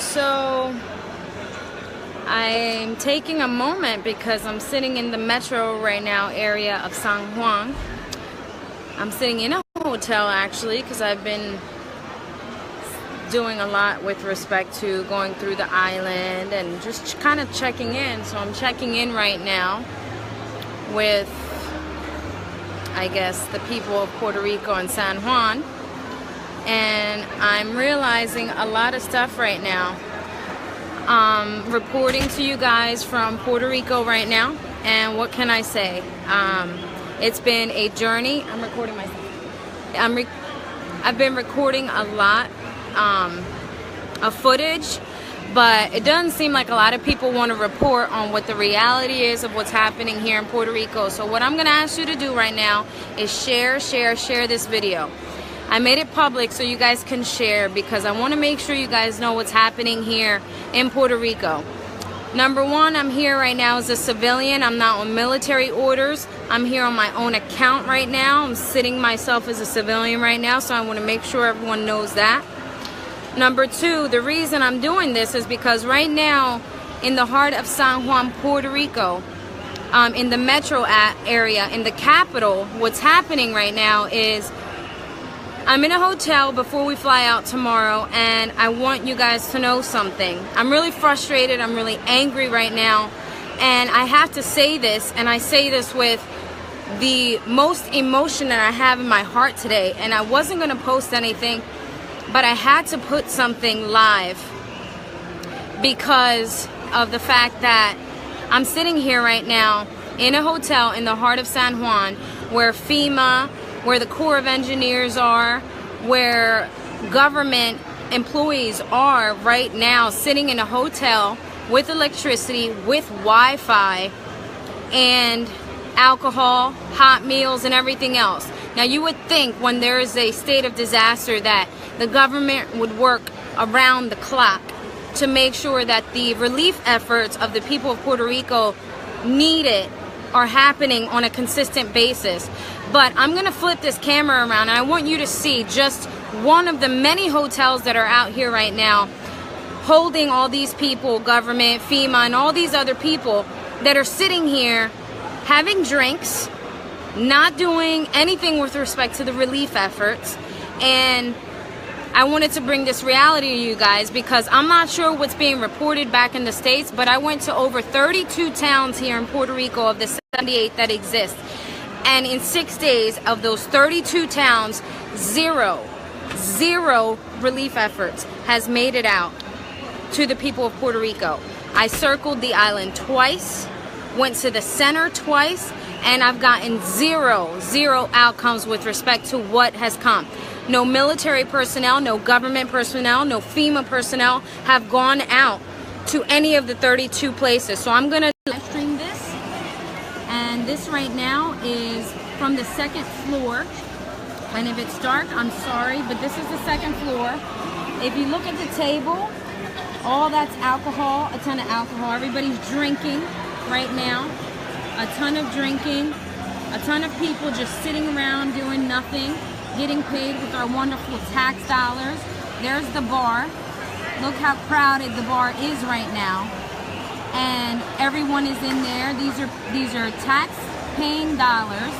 So I'm taking a moment because I'm sitting in the metro right now area of San Juan. I'm sitting in a hotel actually because I've been doing a lot with respect to going through the island and just kind of checking in. So I'm checking in right now with, I guess, the people of Puerto Rico and San Juan, and I'm realizing a lot of stuff right now. Reporting to you guys from Puerto Rico right now, and what can I say? It's been a journey. I'm recording myself. I've been recording a lot of footage, but it doesn't seem like a lot of people want to report on what the reality is of what's happening here in Puerto Rico. So what I'm going to ask you to do right now is share this video. I made it public so you guys can share because I want to make sure you guys know what's happening here in Puerto Rico. Number one, I'm here right now as a civilian. I'm not on military orders. I'm here on my own account right now. I'm sitting myself as a civilian right now, so I want to make sure everyone knows that. Number two, the reason I'm doing this is because right now in the heart of San Juan, Puerto Rico, in the metro area, in the capital, what's happening right now is I'm in a hotel before we fly out tomorrow, and I want you guys to know something. I'm really frustrated. I'm really angry right now, and I have to say this, and I say this with the most emotion that I have in my heart today, and I wasn't going to post anything, but I had to put something live because of the fact that I'm sitting here right now in a hotel in the heart of San Juan where FEMA, where the Corps of Engineers are, where government employees are right now, sitting in a hotel with electricity, with Wi-Fi and alcohol, hot meals and everything else. Now you would think when there is a state of disaster that the government would work around the clock to make sure that the relief efforts of the people of Puerto Rico needed are happening on a consistent basis. But I'm gonna flip this camera around and I want you to see just one of the many hotels that are out here right now holding all these people, government, FEMA, and all these other people that are sitting here having drinks, not doing anything with respect to the relief efforts. And I wanted to bring this reality to you guys because I'm not sure what's being reported back in the States, but I went to over 32 towns here in Puerto Rico of the 78 that exist. And in 6 days of those 32 towns, zero relief efforts has made it out to the people of Puerto Rico. I circled the island twice, went to the center twice, and I've gotten zero outcomes with respect to what has come. No military personnel, no government personnel, no FEMA personnel have gone out to any of the 32 places. So I'm gonna live stream this. And this right now is from the second floor. And if it's dark, I'm sorry, but this is the second floor. If you look at the table, all that's alcohol, a ton of alcohol. Everybody's drinking right now. A ton of drinking, a ton of people just sitting around doing nothing, getting paid with our wonderful tax dollars. There's the bar. Look how crowded the bar is right now. And everyone is in there. These are tax-paying dollars,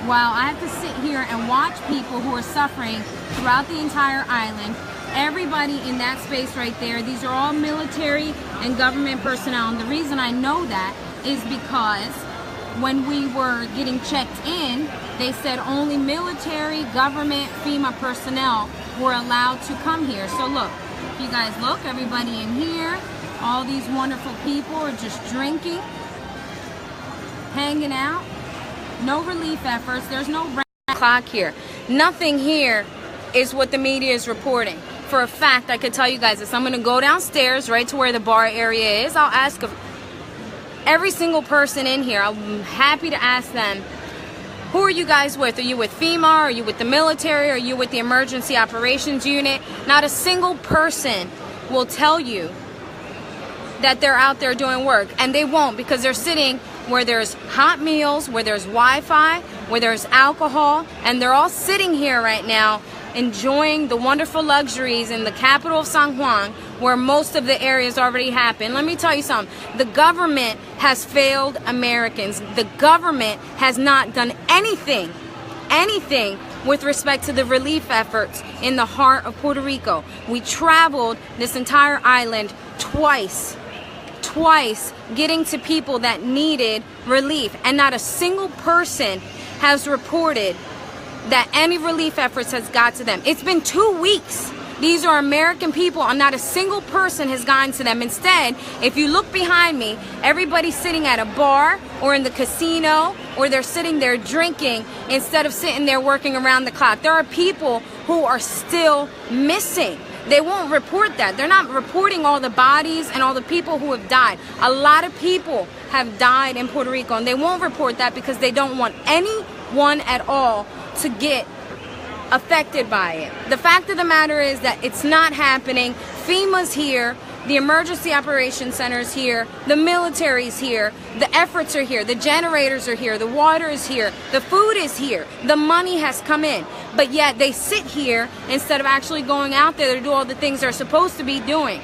while I have to sit here and watch people who are suffering throughout the entire island. Everybody in that space right there, these are all military and government personnel. And the reason I know that is because when we were getting checked in, they said only military, government, FEMA personnel were allowed to come here. So look, if you guys look, everybody in here, all these wonderful people are just drinking, hanging out. No relief efforts. There's no round clock here. Nothing here is what the media is reporting. For a fact, I could tell you guys this. I'm going to go downstairs right to where the bar area is. I'll ask every single person in here. I'm happy to ask them, who are you guys with? Are you with FEMA? Are you with the military? Are you with the emergency operations unit? Not a single person will tell you that they're out there doing work, and they won't, because they're sitting where there's hot meals, where there's Wi-Fi, where there's alcohol, and they're all sitting here right now enjoying the wonderful luxuries in the capital of San Juan, where most of the areas already happened. Let me tell you something. The government has failed Americans. The government has not done anything with respect to the relief efforts in the heart of Puerto Rico. We traveled this entire island twice getting to people that needed relief, and not a single person has reported that any relief efforts has got to them. It's been 2 weeks. These are American people, and not a single person has gotten to them. Instead, if you look behind me, everybody's sitting at a bar or in the casino, or they're sitting there drinking instead of sitting there working around the clock. There are people who are still missing. They won't report that. They're not reporting all the bodies and all the people who have died. A lot of people have died in Puerto Rico, and they won't report that because they don't want anyone at all to get affected by it. The fact of the matter is that it's not happening. FEMA's here, the Emergency Operations Center is here, the military's here, the efforts are here, the generators are here, the water is here, the food is here, the money has come in. But yet they sit here instead of actually going out there to do all the things they're supposed to be doing.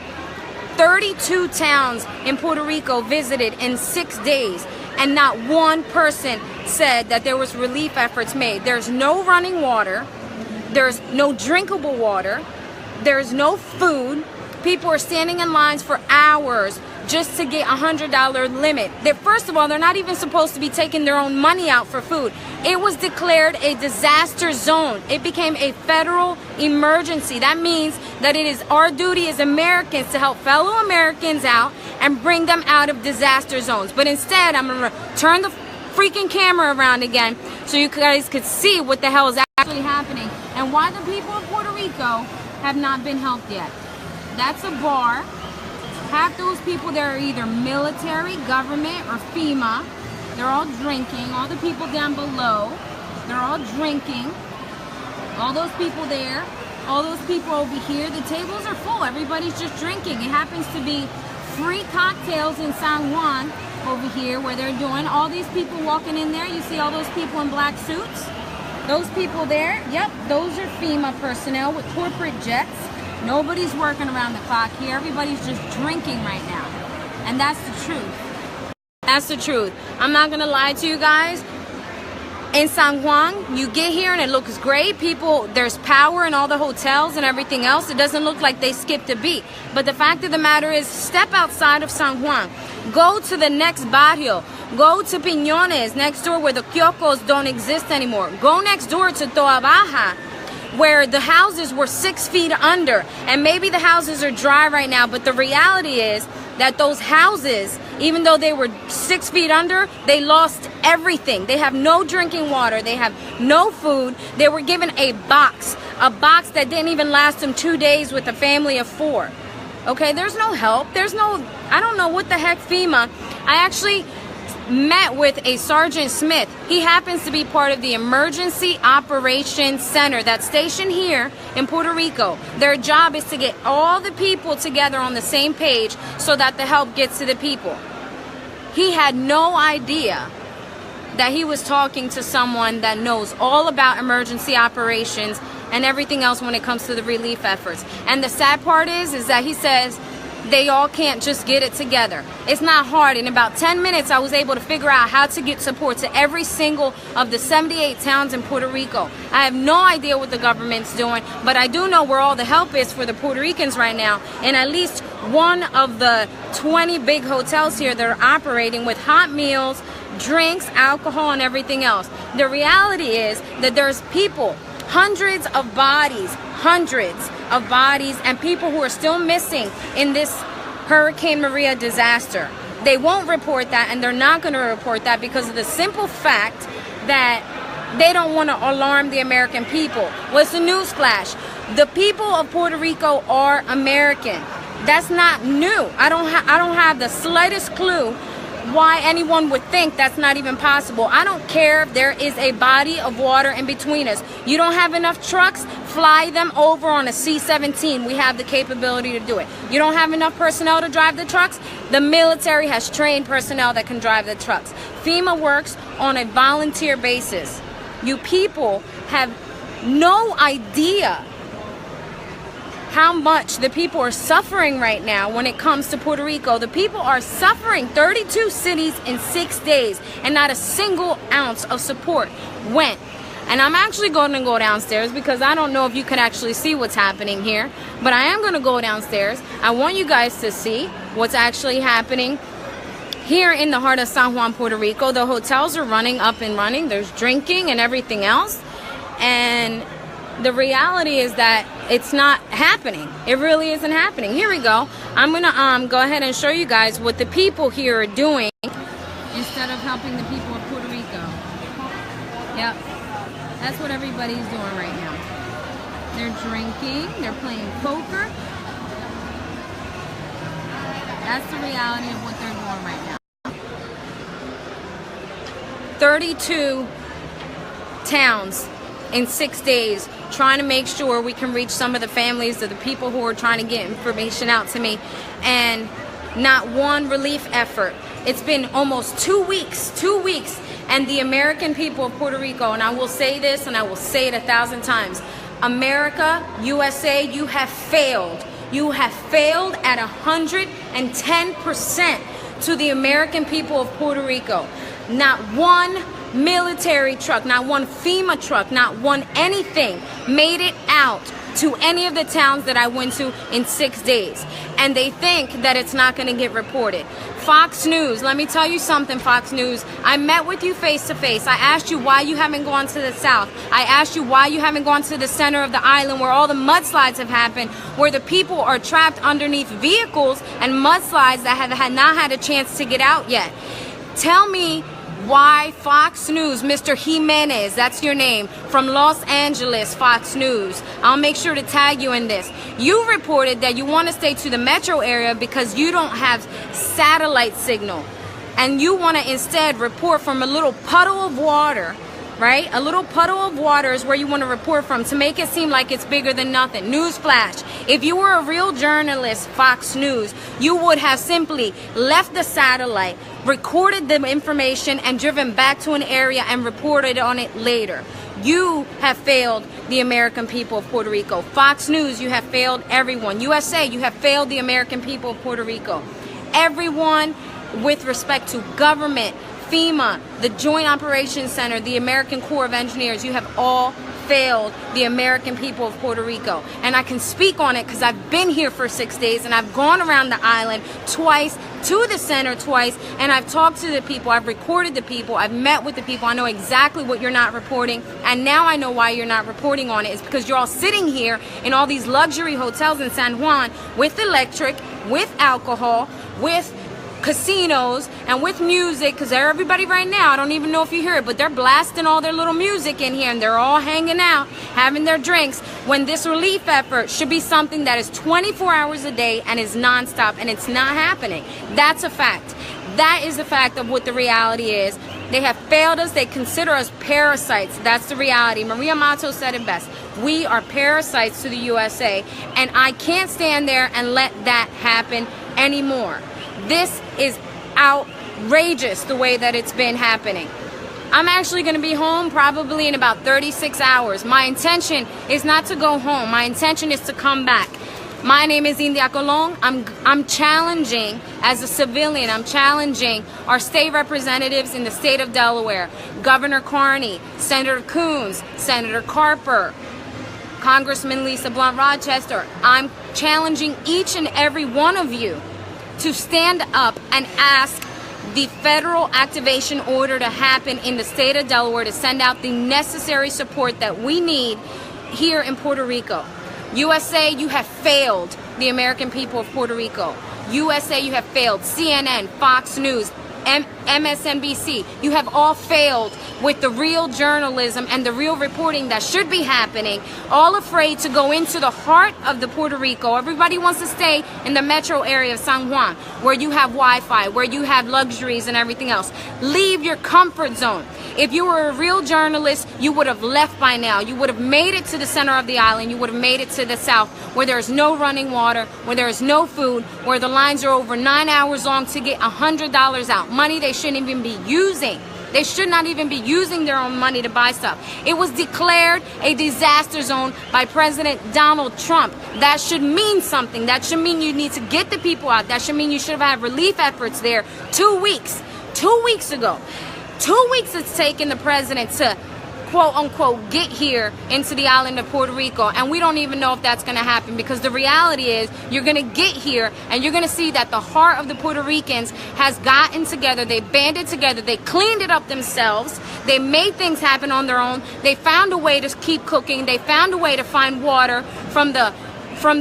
32 towns in Puerto Rico visited in 6 days, and not one person said that there was relief efforts made. There's no running water. There's no drinkable water. There's no food. People are standing in lines for hours just to get $100 limit. First of all, they're not even supposed to be taking their own money out for food. It was declared a disaster zone. It became a federal emergency. That means that it is our duty as Americans to help fellow Americans out and bring them out of disaster zones. But instead, I'm going to turn the freaking camera around again so you guys could see what the hell is actually happening and why the people of Puerto Rico have not been helped yet. That's a bar. Half those people there are either military, government, or FEMA. They're all drinking. All the people down below, they're all drinking. All those people there, all those people over here, the tables are full. Everybody's just drinking. It happens to be free cocktails in San Juan over here where they're doing. All these people walking in there, you see all those people in black suits? Those people there, yep, those are FEMA personnel with corporate jets. Nobody's working around the clock here. Everybody's just drinking right now. And that's the truth. That's the truth. I'm not going to lie to you guys. In San Juan, you get here and it looks great. People, there's power in all the hotels and everything else. It doesn't look like they skipped a beat. But the fact of the matter is, step outside of San Juan. Go to the next barrio. Go to Piñones, next door where the kioscos don't exist anymore. Go next door to Toa Baja, where the houses were 6 feet under. And maybe the houses are dry right now, but the reality is that those houses, even though they were 6 feet under, they lost everything. They have no drinking water. They have no food. They were given a box that didn't even last them 2 days with a family of 4. Okay, there's no help. There's no, I don't know what the heck FEMA. I actually met with a Sergeant Smith. He happens to be part of the Emergency Operations Center that's stationed here in Puerto Rico. Their job is to get all the people together on the same page so that the help gets to the people. He had no idea that he was talking to someone that knows all about emergency operations and everything else when it comes to the relief efforts. And the sad part is that he says they all can't just get it together. It's not hard. In about 10 minutes, I was able to figure out how to get support to every single of the 78 towns in Puerto Rico. I have no idea what the government's doing, but I do know where all the help is for the Puerto Ricans right now. And at least one of the 20 big hotels here that are operating with hot meals, drinks, alcohol, and everything else. The reality is that there's people, hundreds of bodies, and people who are still missing in this Hurricane Maria disaster. They won't report that, and they're not going to report that because of the simple fact that they don't want to alarm the American people. What's the news flash? The people of Puerto Rico are American. That's not new. I don't have the slightest clue why anyone would think that's not even possible. I don't care if there is a body of water in between us. You don't have enough trucks, fly them over on a C-17. We have the capability to do it. You don't have enough personnel to drive the trucks? The military has trained personnel that can drive the trucks. FEMA works on a volunteer basis. You people have no idea how much the people are suffering right now when it comes to Puerto Rico. The people are suffering. 32 cities in 6 days, and not a single ounce of support went. And I'm actually going to go downstairs because I don't know if you can actually see what's happening here, but I am going to go downstairs. I want you guys to see what's actually happening here in the heart of San Juan, Puerto Rico. The hotels are running up and running. There's drinking and everything else. And the reality is that it's not happening. It really isn't happening. Here we go. I'm going to go ahead and show you guys what the people here are doing instead of helping the people of Puerto Rico. Yep. That's what everybody's doing right now. They're drinking. They're playing poker. That's the reality of what they're doing right now. 32 towns in 6 days trying to make sure we can reach some of the families of the people who are trying to get information out to me, and not one relief effort. It's been almost 2 weeks, and the American people of Puerto Rico, and I will say this and I will say it 1,000 times, America, USA, you have failed. You have failed at 110% to the American people of Puerto Rico. Not one military truck, not one FEMA truck, not one anything made it out to any of the towns that I went to in 6 days. And they think that it's not going to get reported. Fox News, let me tell you something, Fox News. I met with you face to face. I asked you why you haven't gone to the south. I asked you why you haven't gone to the center of the island where all the mudslides have happened, where the people are trapped underneath vehicles and mudslides that have not had a chance to get out yet. Tell me why Fox News, Mr. Jimenez, that's your name, from Los Angeles, Fox News. I'll make sure to tag you in this. You reported that you want to stay to the metro area because you don't have satellite signal. And you want to instead report from a little puddle of water, right? A little puddle of water is where you want to report from to make it seem like it's bigger than nothing. Newsflash. If you were a real journalist, Fox News, you would have simply left the satellite, recorded the information, and driven back to an area and reported on it later. You have failed the American people of Puerto Rico. Fox News, you have failed everyone. USA, you have failed the American people of Puerto Rico. Everyone with respect to government, FEMA, the Joint Operations Center, the American Corps of Engineers, you have all failed the American people of Puerto Rico. And I can speak on it because I've been here for 6 days and I've gone around the island twice, to the center twice, and I've talked to the people, I've recorded the people, I've met with the people. I know exactly what you're not reporting, and now I know why you're not reporting on it. It's because you're all sitting here in all these luxury hotels in San Juan with electric, with alcohol, with casinos, and with music, because everybody right now, I don't even know if you hear it, but they're blasting all their little music in here and they're all hanging out, having their drinks, when this relief effort should be something that is 24 hours a day and is nonstop, and it's not happening. That's a fact. That is the fact of what the reality is. They have failed us. They consider us parasites. That's the reality. Maria Mato said it best. We are parasites to the USA, and I can't stand there and let that happen anymore. This is outrageous the way that it's been happening. I'm actually going to be home probably in about 36 hours. My intention is not to go home. My intention is to come back. My name is India Colon. I'm challenging, as a civilian, I'm challenging our state representatives in the state of Delaware, Governor Carney, Senator Coons, Senator Carper, Congressman Lisa Blunt Rochester. I'm challenging each and every one of you to stand up and ask the federal activation order to happen in the state of Delaware to send out the necessary support that we need here in Puerto Rico. USA, you have failed the American people of Puerto Rico. USA, you have failed. CNN, Fox News, MSNBC, you have all failed with the real journalism and the real reporting that should be happening, all afraid to go into the heart of the Puerto Rico. Everybody wants to stay in the metro area of San Juan, where you have Wi-Fi, where you have luxuries and everything else. Leave your comfort zone. If you were a real journalist, you would have left by now. You would have made it to the center of the island. You would have made it to the south, where there is no running water, where there is no food, where the lines are over 9 hours long to get $100 out. Money they shouldn't even be using. They should not even be using their own money to buy stuff. It was declared a disaster zone by President Donald Trump. That should mean something. That should mean you need to get the people out. That should mean you should have had relief efforts there 2 weeks. 2 weeks ago. 2 weeks it's taken the president to quote unquote get here into the island of Puerto Rico, and we don't even know if that's going to happen, because the reality is you're going to get here and you're going to see that the heart of the Puerto Ricans has gotten together. They banded together, they cleaned it up themselves, they made things happen on their own, they found a way to keep cooking, they found a way to find water from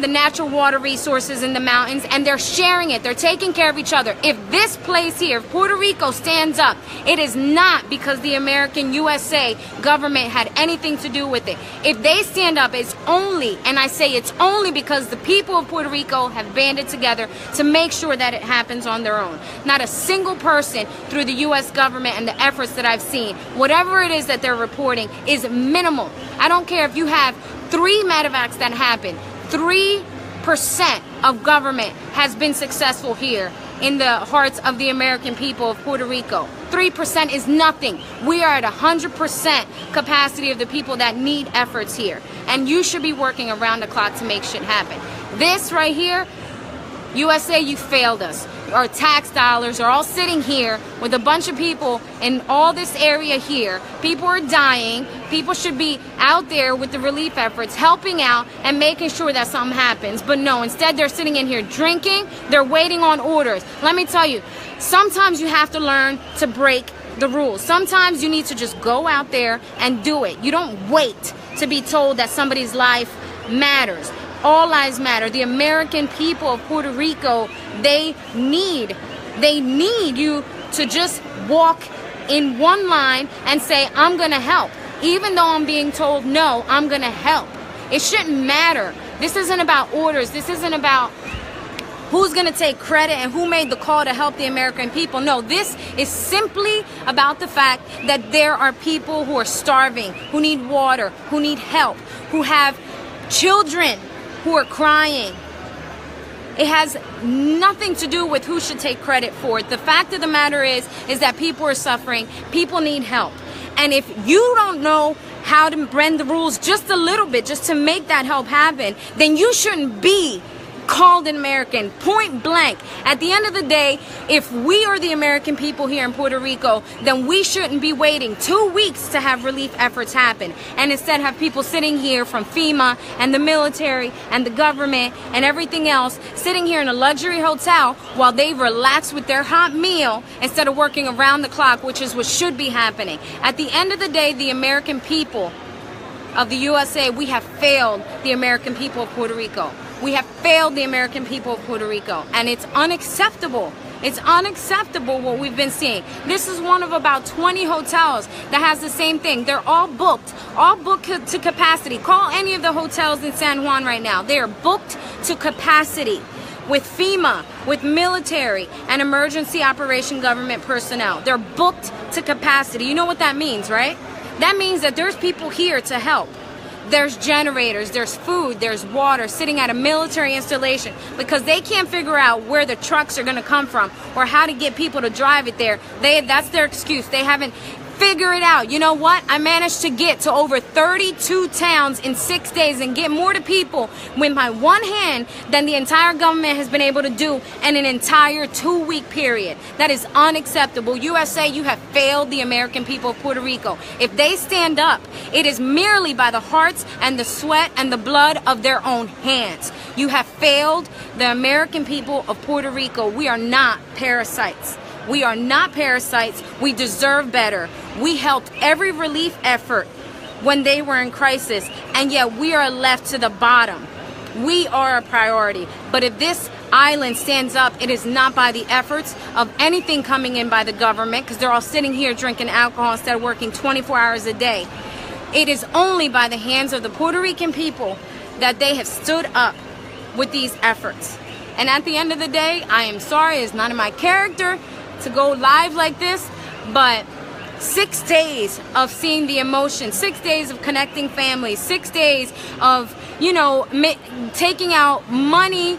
the natural water resources in the mountains, and they're sharing it. They're taking care of each other. If this place here, if Puerto Rico stands up, it is not because the American USA government had anything to do with it. If they stand up, it's only, and I say it's only because the people of Puerto Rico have banded together to make sure that it happens on their own. Not a single person through the US government and the efforts that I've seen, whatever it is that they're reporting, is minimal. I don't care if you have 3 medevacs that happen. 3% of government has been successful here in the hearts of the American people of Puerto Rico. 3% is nothing. We are at 100% capacity of the people that need efforts here. And you should be working around the clock to make shit happen. This right here, USA, you failed us. Our tax dollars are all sitting here with a bunch of people in all this area here. People are dying. People should be out there with the relief efforts, helping out and making sure that something happens. But no, instead they're sitting in here drinking. They're waiting on orders. Let me tell you, sometimes you have to learn to break the rules. Sometimes you need to just go out there and do it. You don't wait to be told that somebody's life matters. All lives matter. The American people of Puerto Rico, they need you to just walk in one line and say, I'm going to help. Even though I'm being told no, I'm going to help. It shouldn't matter. This isn't about orders. This isn't about who's going to take credit and who made the call to help the American people. No, this is simply about the fact that there are people who are starving, who need water, who need help, who have children who are crying. It has nothing to do with who should take credit for it. The fact of the matter is that people are suffering. People need help. And if you don't know how to bend the rules just a little bit, just to make that help happen, then you shouldn't be called an American, point blank. At the end of the day, if we are the American people here in Puerto Rico, then we shouldn't be waiting 2 weeks to have relief efforts happen, and instead have people sitting here from FEMA and the military and the government and everything else sitting here in a luxury hotel while they relax with their hot meal instead of working around the clock, which is what should be happening. At the end of the day, the American people of the USA, we have failed the American people of Puerto Rico. We have failed the American people of Puerto Rico, and it's unacceptable. It's unacceptable what we've been seeing. This is one of about 20 hotels that has the same thing. They're all booked to capacity. Call any of the hotels in San Juan right now. They are booked to capacity with FEMA, with military and emergency operation government personnel. They're booked to capacity. You know what that means, right? That means that there's people here to help. There's generators, there's food, there's water sitting at a military installation because they can't figure out where the trucks are going to come from or how to get people to drive it there. That's their excuse. They haven't figured it out. You know what? I managed to get to over 32 towns in 6 days and get more to people with my one hand than the entire government has been able to do in an entire 2-week period. That is unacceptable. USA, you have failed the American people of Puerto Rico. If they stand up, it is merely by the hearts and the sweat and the blood of their own hands. You have failed the American people of Puerto Rico. We are not parasites. We are not parasites. We deserve better. We helped every relief effort when they were in crisis, and yet we are left to the bottom. We are a priority. But if this island stands up, it is not by the efforts of anything coming in by the government, because they're all sitting here drinking alcohol instead of working 24 hours a day. It is only by the hands of the Puerto Rican people that they have stood up with these efforts. And at the end of the day, I am sorry, it's not in my character to go live like this, but 6 days of seeing the emotion, 6 days of connecting families, 6 days of, taking out money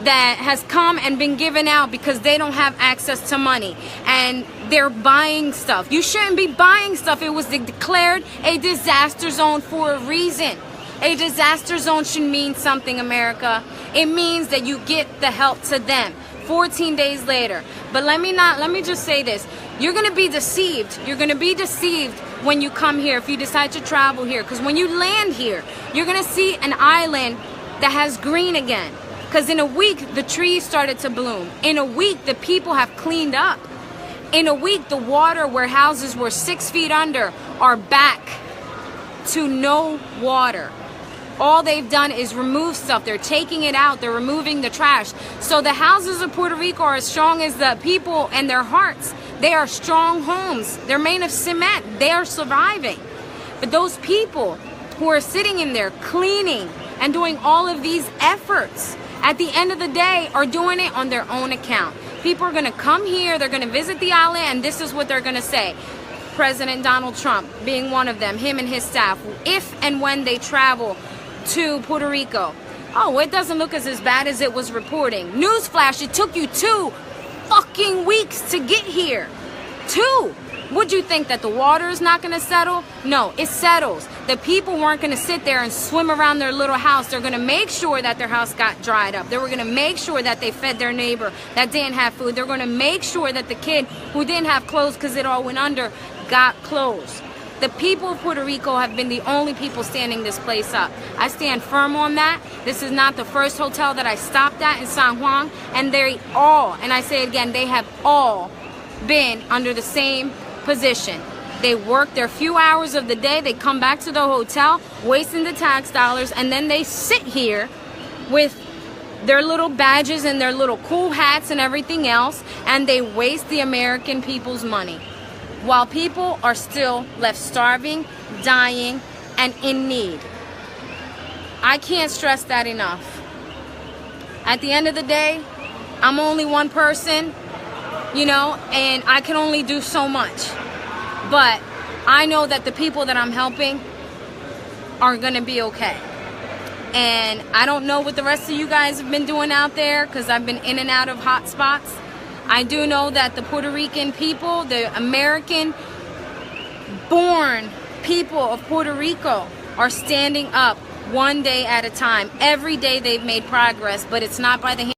that has come and been given out because they don't have access to money, and they're buying stuff. You shouldn't be buying stuff. It was declared a disaster zone for a reason. A disaster zone should mean something, America. It means that you get the help to them 14 days later. But let me just say this. You're going to be deceived. You're going to be deceived when you come here, if you decide to travel here. Because when you land here, you're going to see an island that has green again. Because in a week, the trees started to bloom. In a week, the people have cleaned up. In a week, the water where houses were 6 feet under are back to no water. All they've done is remove stuff. They're taking it out. They're removing the trash. So the houses of Puerto Rico are as strong as the people and their hearts. They are strong homes. They're made of cement. They are surviving. But those people who are sitting in there cleaning and doing all of these efforts, at the end of the day, are doing it on their own account. People are going to come here. They're going to visit the island, and this is what they're going to say. President Donald Trump being one of them, him and his staff, if and when they travel to Puerto Rico. Oh, it doesn't look as bad as it was reporting. Newsflash, it took you 2 fucking weeks to get here. 2. Would you think that the water is not going to settle? No, it settles. The people weren't going to sit there and swim around their little house. They're going to make sure that their house got dried up. They were going to make sure that they fed their neighbor that didn't have food. They're going to make sure that the kid who didn't have clothes because it all went under got clothes. The people of Puerto Rico have been the only people standing this place up. I stand firm on that. This is not the first hotel that I stopped at in San Juan, and they all, and I say it again, they have all been under the same position. They work their few hours of the day, they come back to the hotel, wasting the tax dollars, and then they sit here with their little badges and their little cool hats and everything else, and they waste the American people's money, while people are still left starving, dying, and in need. I can't stress that enough. At the end of the day, I'm only one person, and I can only do so much. But I know that the people that I'm helping are going to be okay. And I don't know what the rest of you guys have been doing out there, because I've been in and out of hot spots. I do know that the Puerto Rican people, the American-born people of Puerto Rico, are standing up one day at a time. Every day they've made progress, but it's not by the hand.